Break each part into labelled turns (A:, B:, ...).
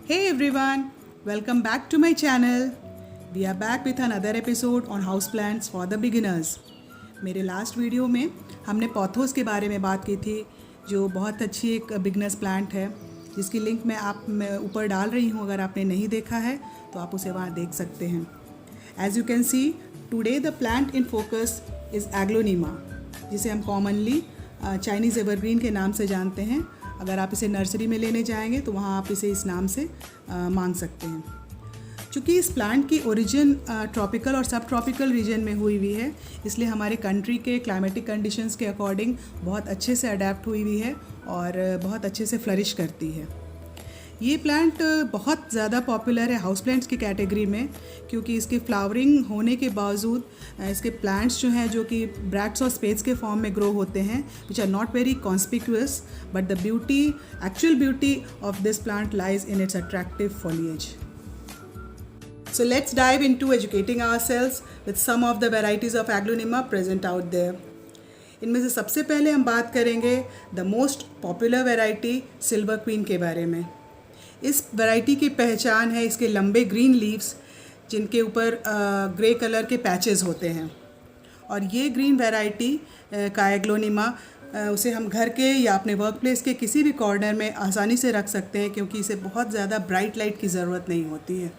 A: Hey everyone, welcome back to my channel. We are back with another episode on houseplants for the beginners. मेरे last video में हमने pothos के बारे में बात की थी, जो बहुत अच्छी एक बिगनर्स प्लांट है, जिसकी लिंक मैं ऊपर डाल रही हूँ. अगर आपने नहीं देखा है तो आप उसे वहाँ देख सकते हैं. As you can see, today the plant in focus is Aglaonema, जिसे हम कॉमनली चाइनीज़ एवरग्रीन के नाम से जानते हैं. अगर आप इसे नर्सरी में लेने जाएंगे तो वहाँ आप इसे इस नाम से मांग सकते हैं. चूँकि इस प्लांट की ओरिजिन ट्रॉपिकल और सब ट्रॉपिकल रीजन में हुई है, इसलिए हमारे कंट्री के क्लाइमेटिक कंडीशंस के अकॉर्डिंग बहुत अच्छे से अडेप्ट हुई है और बहुत अच्छे से फ्लरिश करती है. ये प्लांट बहुत ज़्यादा पॉपुलर है हाउस प्लांट्स की कैटेगरी में, क्योंकि इसके फ्लावरिंग होने के बावजूद इसके प्लांट्स जो हैं, जो कि ब्रैक्ट्स और स्पेड्स के फॉर्म में ग्रो होते हैं, which are not very conspicuous, but the actual beauty of this plant lies in its attractive foliage. So let's dive into educating ourselves with some of the varieties of Aglaonema present out there. इनमें से सबसे पहले हम बात करेंगे the most popular variety silver queen के बारे में. इस वैरायटी की पहचान है इसके लंबे ग्रीन लीव्स, जिनके ऊपर ग्रे कलर के पैचेस होते हैं. और ये ग्रीन वैरायटी का एग्लोनिमा उसे हम घर के या अपने वर्क प्लेस के किसी भी कॉर्नर में आसानी से रख सकते हैं, क्योंकि इसे बहुत ज़्यादा ब्राइट लाइट की ज़रूरत नहीं होती है.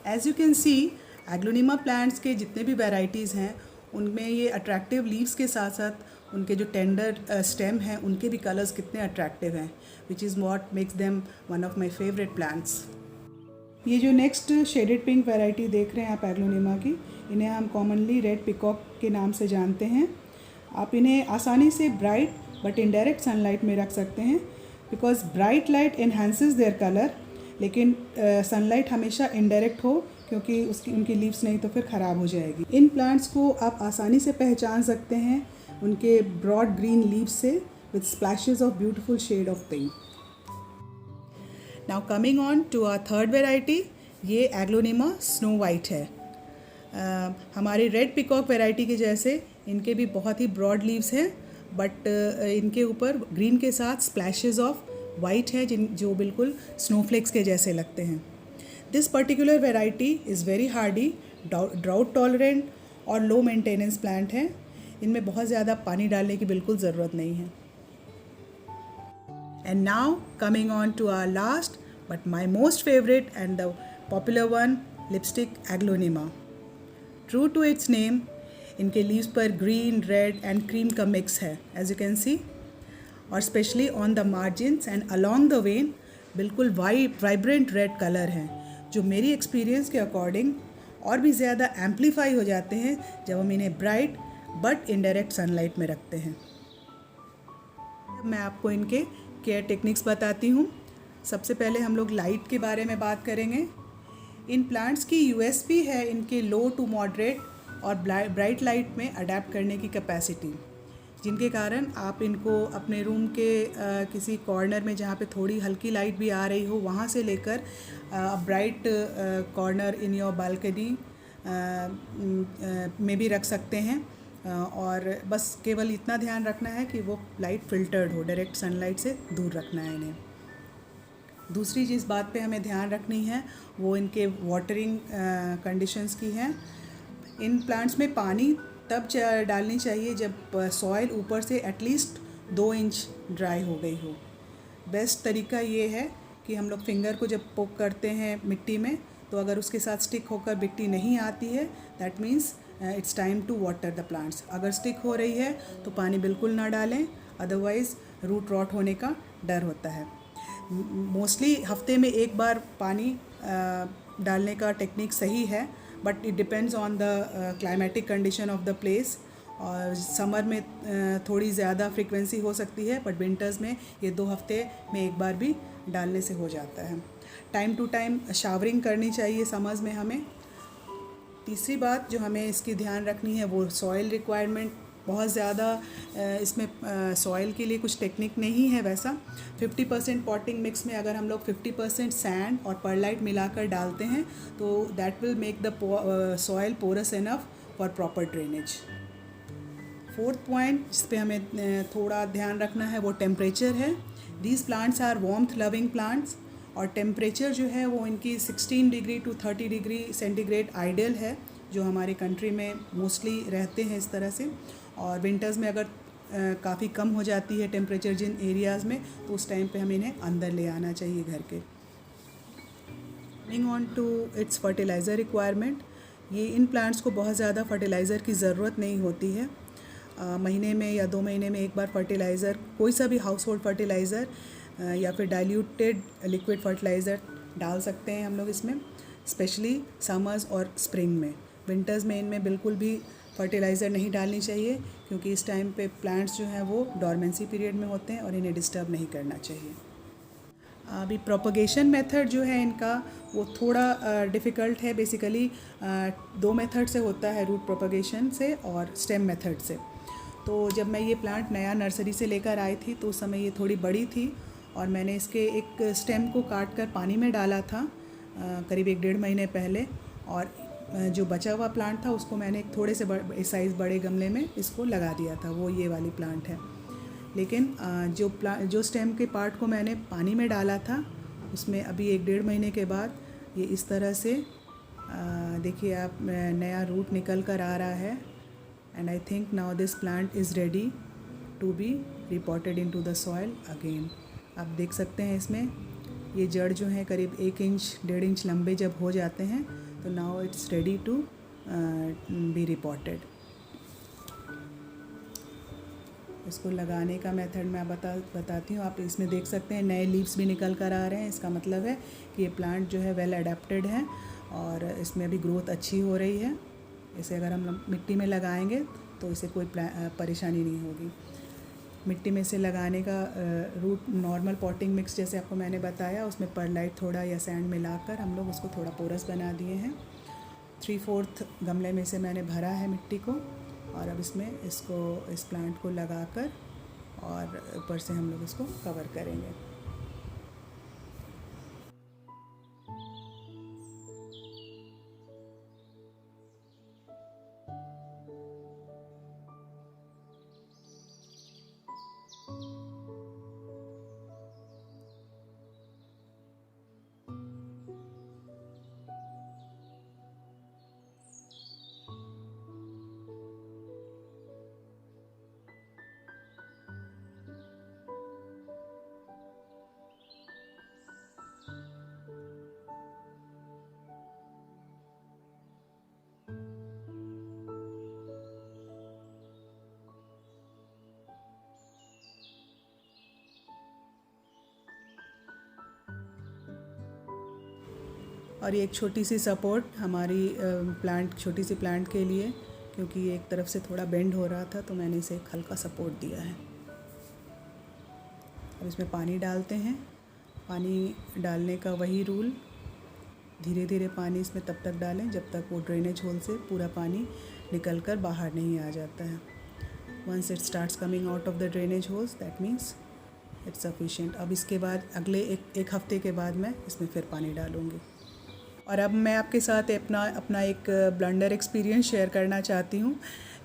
A: As you can C, aglaonema plants के जितने भी वैरायटीज़ हैं, उनमें ये अट्रैक्टिव लीव्स के साथ साथ उनके जो टेंडर स्टेम हैं, उनके भी कलर्स कितने अट्रैक्टिव हैं, which is what makes them one of my favourite plants. ये जो नेक्स्ट शेडेड पिंक वैरायटी देख रहे हैं आप एग्लोनिमा की, इन्हें हम कॉमनली रेड पिकॉक के नाम से जानते हैं. आप इन्हें आसानी से ब्राइट बट इनडायरेक्ट सनलाइट में रख सकते हैं, because bright light enhances their colour, लेकिन सनलाइट हमेशा इनडायरेक्ट हो, क्योंकि उनकी लीव्स नहीं तो फिर ख़राब हो जाएगी. इन प्लांट्स को आप आसानी से पहचान सकते हैं उनके ब्रॉड ग्रीन लीव्स से, with splashes of beautiful shade of pink. Now coming on to our third variety, ये एग्लोनिमा स्नो वाइट है. हमारी रेड पिकॉक वेराइटी के जैसे इनके भी बहुत ही ब्रॉड लीव्स हैं, बट इनके ऊपर ग्रीन के साथ स्प्लैशेस ऑफ वाइट है, जो बिल्कुल स्नोफ्लेक्स के जैसे लगते हैं. This particular variety is very Hardy, drought tolerant और लो मेंटेनेंस प्लांट है. इनमें बहुत ज़्यादा पानी डालने की बिल्कुल ज़रूरत नहीं है. And now coming on to our last but my most favourite and the popular one, lipstick aglaonema. True to its name, इनके लीव्स पर ग्रीन, रेड एंड क्रीम का मिक्स है, एज यू कैन सी. और specially on the margins and along the vein बिल्कुल vibrant red colour हैं, जो मेरी experience के अकॉर्डिंग और भी ज़्यादा एम्पलीफाई हो जाते हैं जब हम इन्हें ब्राइट बट इनडायरेक्ट सनलाइट में रखते हैं. मैं आपको इनके केयर टेक्निक्स बताती हूँ. सबसे पहले हम लोग लाइट के बारे में बात करेंगे. इन प्लांट्स की यूएसपी है इनके लो टू मॉडरेट और ब्राइट लाइट में अडेप्ट करने की कैपेसिटी, जिनके कारण आप इनको अपने रूम के किसी कॉर्नर में जहाँ पे थोड़ी हल्की लाइट भी आ रही हो, वहाँ से लेकर bright corner in your balcony में भी रख सकते हैं. और बस केवल इतना ध्यान रखना है कि वो लाइट फिल्टर्ड हो, डायरेक्ट सनलाइट से दूर रखना है इन्हें. दूसरी जिस बात पे हमें ध्यान रखनी है वो इनके वाटरिंग कंडीशंस की है. इन प्लांट्स में पानी तब डालनी चाहिए जब सॉइल ऊपर से एटलीस्ट 2 इंच ड्राई हो गई हो. बेस्ट तरीका ये है कि हम लोग फिंगर को जब पोक करते हैं मिट्टी में, तो अगर उसके साथ स्टिक होकर मिट्टी नहीं आती है, that means it's time to water the plants. अगर स्टिक हो रही है तो पानी बिल्कुल ना डालें, अदरवाइज़ रूट रॉट होने का डर होता है. मोस्टली हफ्ते में एक बार पानी डालने का टेक्निक सही है, but it depends on the climatic condition of the place. और समर में थोड़ी ज़्यादा फ्रीक्वेंसी हो सकती है, बट विंटर्स में ये 2 हफ्ते में एक बार भी डालने से हो जाता है. टाइम टू टाइम शावरिंग करनी चाहिए समर्स में हमें. तीसरी बात जो हमें इसकी ध्यान रखनी है वो सॉइल रिक्वायरमेंट. बहुत ज़्यादा इसमें सॉइल के लिए कुछ टेक्निक नहीं है वैसा. 50% पॉटिंग मिक्स में अगर हम लोग 50% सैंड और परलाइट मिलाकर डालते हैं, तो that will make the soil porous enough for proper drainage. Fourth point जिस पे हमें थोड़ा ध्यान रखना है वो टेम्परेचर है. These plants are warmth loving plants और टेम्परेचर जो है वो इनकी 16 degree to 30 degree centigrade ideal है, जो हमारे कंट्री में मोस्टली रहते हैं इस तरह से। और विंटर्स में अगर काफ़ी कम हो जाती है टेम्परेचर जिन एरियाज़ में, तो उस टाइम पे हमें इन्हें अंदर ले आना चाहिए घर के। Coming on to its fertiliser requirement, ये इन प्लांट्स को बहुत ज़्यादा फर्टिलाइज़र की ज़रूरत नहीं होती है। महीने में या 2 महीने में एक बार फर्टिलाइज़र, कोई सा भी हाउस होल्ड फर्टिलाइज़र या फिर डाइल्यूटेड लिक्विड फर्टिलाइज़र डाल सकते हैं हम लोग इसमें, स्पेशली समर्स और स्प्रिंग में। विंटर्स में इनमें बिल्कुल भी फर्टिलाइज़र नहीं डालनी चाहिए, क्योंकि इस टाइम पे प्लांट्स जो हैं वो डॉर्मेंसी पीरियड में होते हैं और इन्हें डिस्टर्ब नहीं करना चाहिए। अभी प्रोपगेशन मेथड जो है इनका वो थोड़ा डिफ़िकल्ट है। बेसिकली 2 मेथड से होता है, रूट प्रोपगेशन से और स्टेम मेथड से। तो जब मैं ये प्लांट नया नर्सरी से लेकर आई थी तो उस समय ये थोड़ी बड़ी थी और मैंने इसके एक स्टेम को काट कर पानी में डाला था करीब 1-1.5 महीने पहले, और जो बचा हुआ प्लांट था उसको मैंने एक थोड़े से साइज़ बड़े गमले में इसको लगा दिया था, वो ये वाली प्लांट है। लेकिन जो स्टेम के पार्ट को मैंने पानी में डाला था उसमें अभी 1-1.5 महीने के बाद ये इस तरह से देखिए आप, नया रूट निकल कर आ रहा है। And I think now this plant is ready to be repotted into the soil again. आप देख सकते हैं इसमें ये जड़ जो है करीब 1 इंच 1.5 इंच लंबे जब हो जाते हैं तो now it's ready to be repotted. इसको लगाने का मेथड मैं बताती हूँ। आप इसमें देख सकते हैं नए लीव्स भी निकल कर आ रहे हैं। इसका मतलब है कि ये प्लांट जो है वेल अडेप्टेड है और इसमें अभी ग्रोथ अच्छी हो रही है। इसे अगर हम मिट्टी में लगाएंगे तो इसे कोई परेशानी नहीं होगी। मिट्टी में से लगाने का रूट नॉर्मल पॉटिंग मिक्स जैसे आपको मैंने बताया, उसमें परलाइट थोड़ा या सैंड मिलाकर हम लोग उसको थोड़ा पोरस बना दिए हैं। 3/4 गमले में से मैंने भरा है मिट्टी को और अब इसमें इस प्लांट को लगाकर और ऊपर से हम लोग इसको कवर करेंगे। और ये एक छोटी सी सपोर्ट हमारी छोटी सी प्लांट के लिए, क्योंकि ये एक तरफ से थोड़ा बेंड हो रहा था तो मैंने इसे एक हल्का सपोर्ट दिया है। अब इसमें पानी डालते हैं। पानी डालने का वही रूल, धीरे धीरे पानी इसमें तब तक डालें जब तक वो ड्रेनेज होल से पूरा पानी निकल कर बाहर नहीं आ जाता है। Once it starts coming out of the drainage holes that means it's sufficient. अब इसके बाद अगले एक हफ्ते के बाद मैं इसमें फिर पानी डालूँगी। और अब मैं आपके साथ अपना एक ब्लंडर एक्सपीरियंस शेयर करना चाहती हूँ।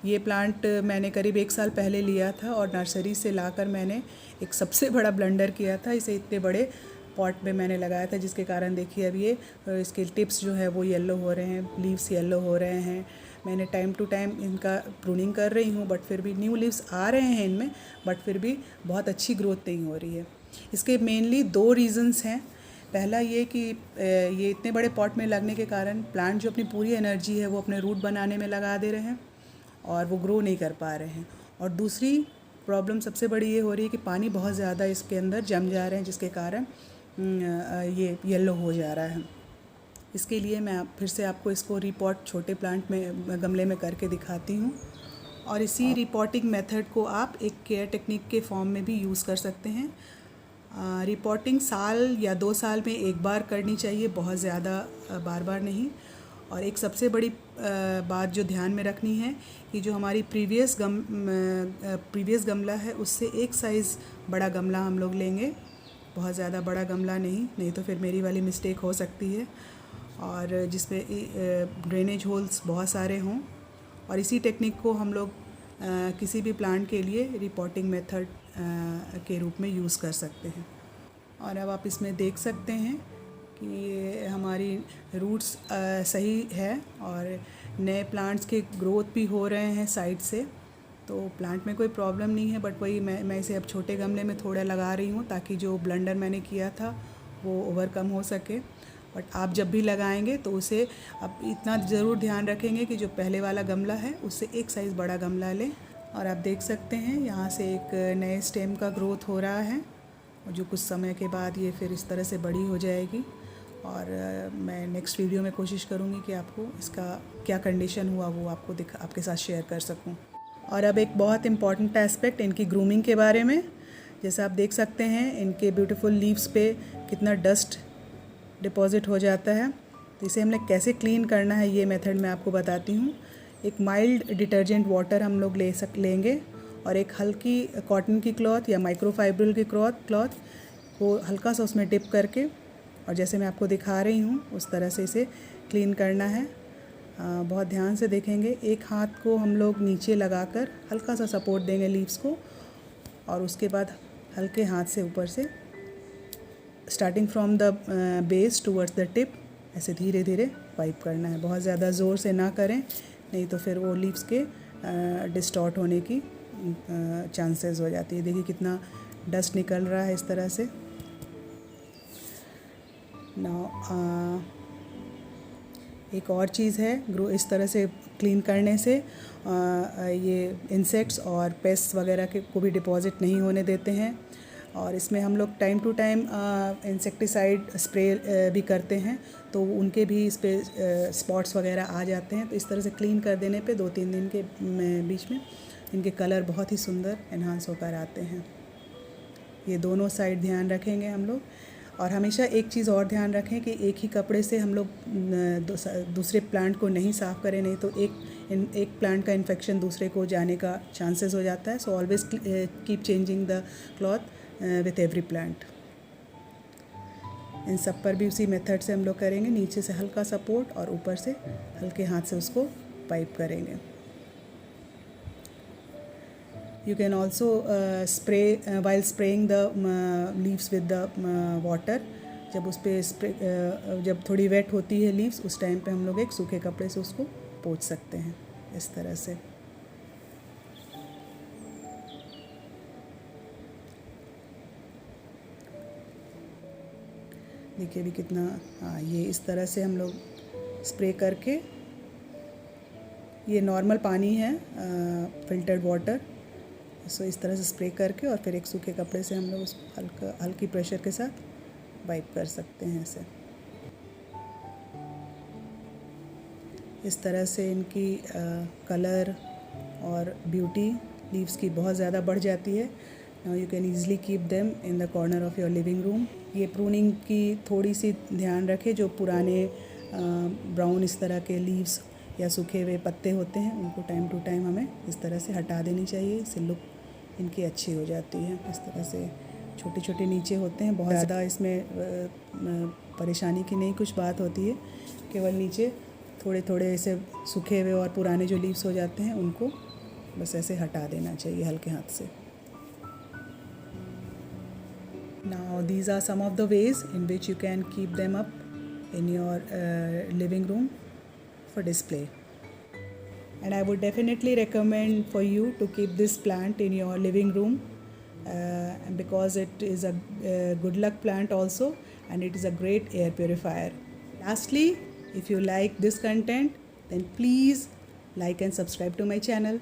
A: ये प्लांट मैंने करीब 1 साल पहले लिया था और नर्सरी से लाकर मैंने एक सबसे बड़ा ब्लंडर किया था। इसे इतने बड़े पॉट में मैंने लगाया था, जिसके कारण देखिए अब ये इसके टिप्स जो है वो येलो हो रहे हैं, लीव्स येलो हो रहे हैं। मैंने टाइम टू टाइम इनका प्रूनिंग कर रही हूँ, बट फिर भी न्यू लीव्स आ रहे हैं इनमें, बट फिर भी बहुत अच्छी ग्रोथ नहीं हो रही है। इसके मेनली 2 रीज़न्स हैं। पहला ये कि ये इतने बड़े पॉट में लगने के कारण प्लांट जो अपनी पूरी एनर्जी है वो अपने रूट बनाने में लगा दे रहे हैं और वो ग्रो नहीं कर पा रहे हैं। और दूसरी प्रॉब्लम सबसे बड़ी ये हो रही है कि पानी बहुत ज़्यादा इसके अंदर जम जा रहे हैं, जिसके कारण ये येलो हो जा रहा है। इसके लिए मैं फिर से आपको इसको रिपॉट छोटे प्लांट में गमले में करके दिखाती हूँ। और इसी रिपॉटिंग मेथड को आप एक केयर टेक्निक के फॉर्म में भी यूज़ कर सकते हैं। रिपोर्टिंग साल या 2 साल में एक बार करनी चाहिए, बहुत ज़्यादा बार बार नहीं। और एक सबसे बड़ी बात जो ध्यान में रखनी है कि जो हमारी प्रीवियस गमला है उससे एक साइज़ बड़ा गमला हम लोग लेंगे, बहुत ज़्यादा बड़ा गमला नहीं तो फिर मेरी वाली मिस्टेक हो सकती है। और जिसमें ड्रेनेज होल्स बहुत सारे हों। और इसी टेक्निक को हम लोग किसी भी प्लांट के लिए रिपोर्टिंग मेथड के रूप में यूज़ कर सकते हैं। और अब आप इसमें देख सकते हैं कि ये हमारी रूट्स सही है और नए प्लांट्स के ग्रोथ भी हो रहे हैं साइड से। तो प्लांट में कोई प्रॉब्लम नहीं है, बट वही मैं इसे अब छोटे गमले में थोड़ा लगा रही हूँ ताकि जो ब्लंडर मैंने किया था वो ओवरकम हो सके। बट आप जब भी लगाएंगे तो उसे अब इतना ज़रूर ध्यान रखेंगे कि जो पहले वाला गमला है उससे एक साइज़ बड़ा गमला लें। और आप देख सकते हैं यहाँ से एक नए स्टेम का ग्रोथ हो रहा है और जो कुछ समय के बाद ये फिर इस तरह से बड़ी हो जाएगी। और मैं नेक्स्ट वीडियो में कोशिश करूँगी कि आपको इसका क्या कंडीशन हुआ वो आपके साथ शेयर कर सकूँ। और अब एक बहुत इम्पॉर्टेंट एस्पेक्ट इनकी ग्रूमिंग के बारे में। जैसे आप देख सकते हैं इनके ब्यूटीफुल लीव्स पे कितना डस्ट डिपॉजिट हो जाता है। तो इसे हमने कैसे क्लीन करना है ये मेथड मैं आपको बताती हूँ। एक माइल्ड डिटर्जेंट वाटर हम लोग लेंगे और एक हल्की कॉटन की क्लॉथ या माइक्रोफाइब्रिल की क्लॉथ को हल्का सा उसमें डिप करके और जैसे मैं आपको दिखा रही हूँ उस तरह से इसे क्लीन करना है। बहुत ध्यान से देखेंगे। एक हाथ को हम लोग नीचे लगाकर हल्का सा सपोर्ट देंगे लीव्स को और उसके बाद हल्के हाथ से ऊपर से starting from the base towards the tip ऐसे धीरे धीरे वाइप करना है। बहुत ज़्यादा ज़ोर से ना करें, नहीं तो फिर वो लीव्स के डिस्टॉर्ट होने की चांसेस हो जाती है। देखिए कितना डस्ट निकल रहा है इस तरह से। नाउ एक और चीज़ है, इस तरह से क्लीन करने से ये इंसेक्ट्स और पेस्ट वगैरह को भी डिपॉजिट नहीं होने देते हैं। और इसमें हम लोग time to time insecticide spray भी करते हैं तो उनके भी इस पर स्पॉट्स वगैरह आ जाते हैं। तो इस तरह से क्लीन कर देने पे 2-3 दिन के बीच में इनके कलर बहुत ही सुंदर एनहांस होकर आते हैं। ये दोनों साइड ध्यान रखेंगे हम लोग। और हमेशा एक चीज़ और ध्यान रखें कि एक ही कपड़े से हम लोग दूसरे प्लांट को नहीं साफ़ करें, नहीं तो एक प्लांट का इन्फेक्शन दूसरे को जाने का चांसेस हो जाता है। So always keep changing the cloth with every plant. इन सब पर भी उसी मेथड से हम लोग करेंगे। नीचे से हल्का सपोर्ट और ऊपर से हल्के हाथ से उसको पाइप करेंगे। You can also spray while spraying the leaves with the water। जब उस पर जब थोड़ी वेट होती है लीव्स उस टाइम पे हम लोग एक सूखे कपड़े से उसको पोंछ सकते हैं इस तरह से। देखिए अभी कितना ये इस तरह से हम लोग स्प्रे करके, ये नॉर्मल पानी है फिल्टर्ड वाटर, सो इस तरह से स्प्रे करके और फिर एक सूखे कपड़े से हम लोग उसको हल्की प्रेशर के साथ वाइप कर सकते हैं इसे। इस तरह से इनकी कलर और ब्यूटी लीव्स की बहुत ज़्यादा बढ़ जाती है। Now you can easily keep them in the corner of your living room. ये प्रूनिंग की थोड़ी सी ध्यान रखें, जो पुराने ब्राउन इस तरह के लीव्स या सूखे हुए पत्ते होते हैं उनको टाइम टू टाइम हमें इस तरह से हटा देनी चाहिए। इससे लुक इनकी अच्छी हो जाती है। इस तरह से छोटे छोटे नीचे होते हैं, बहुत ज़्यादा इसमें परेशानी की नहीं कुछ बात होती है, केवल नीचे थोड़े थोड़े ऐसे सूखे हुए और पुराने जो लीव्स हो जाते हैं उनको बस ऐसे हटा देना चाहिए हल्के हाथ से। Now these are some of the ways in which you can keep them up in your living room for display. And I would definitely recommend for you to keep this plant in your living room because it is a good luck plant also, and it is a great air purifier. Lastly, if you like this content, then please like and subscribe to my channel.